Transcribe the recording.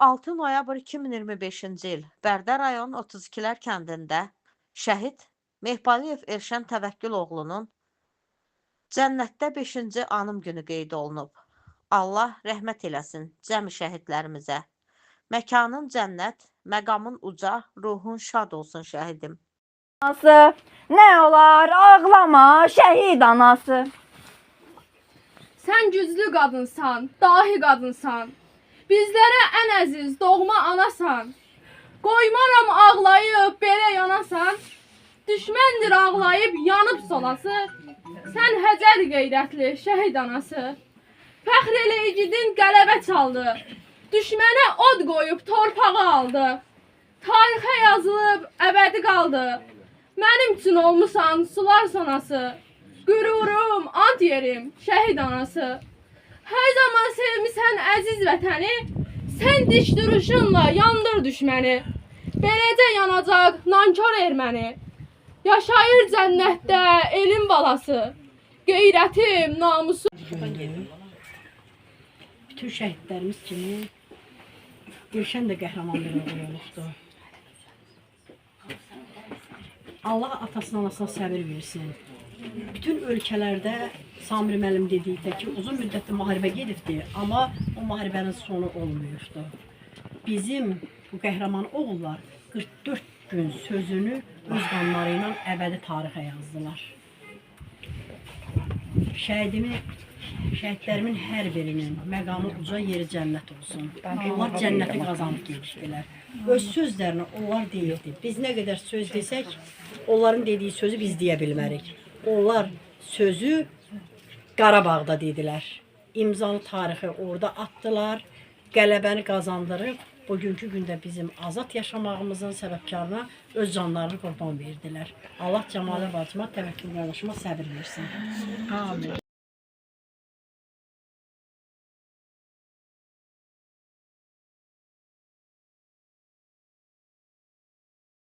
6 noyabr 2025-ci il Bərdə rayon 32-lər kəndində şəhid Mehbaliyev Elşən Təvəkküloğlunun cənnətdə 5-ci anım günü qeyd olunub. Allah rəhmət eləsin cəmi şəhidlərimizə. Məkanın cənnət, məqamın uca, ruhun şad olsun şəhidim. Anası, nə olar ağlama şəhid anası. Sən güclü qadınsan, dahi qadınsan. Bizlərə ən əziz doğma anasan. Qoymaram ağlayıb belə yanasan. Düşməndir ağlayıb yanıb solası. Sən həcər qeyrətli şəhid anası. Fəxr elə igidin qələbə çaldı. Düşmənə od qoyub torpağı aldı. Tarixə yazılıb əbədi qaldı. Mənim üçün olmusan sular sonası. Qürurum, ant yerim, şəhid anası. Hər zaman sevmisən əziz vətəni, sən diş duruşunla yandır düşməni. Beləcə yanacaq nankor erməni. Yaşayır cənnətdə elin balası. Qeyrətim, namusum. Bütün şəhidlərimiz kimi Elşən də qəhrəman bir oğul olubdur. Allah atasına, anasına səbir versin. Bütün ölkələrdə Samir müəllim dedikdə ki, uzun müddətli müharibə gedibdir, amma o müharibənin sonu olmuyubdur. Bizim bu qəhrəman oğullar 44 gün sözünü öz qanları ilə əbədi tarixə yazdılar. Şəhidlərimin hər birinin məqamı uca, yeri cənnət olsun. Onlar cənnəti qazanıb gedibdilər. Öz sözlərini onlar deyirdi. Biz nə qədər söz desək, onların dediyi sözü biz deyə bilmərik. Onlar sözü Qarabağda dedilər. İmzalı tarixi orada atdılar. Qələbəni qazandırıb, bugünkü gündə bizim azad yaşamağımızın səbəbkarına öz canlarını qurban verdilər. Allah Cəmalə bacıma, Təvəkkül qardaşıma səbir versin. Amin.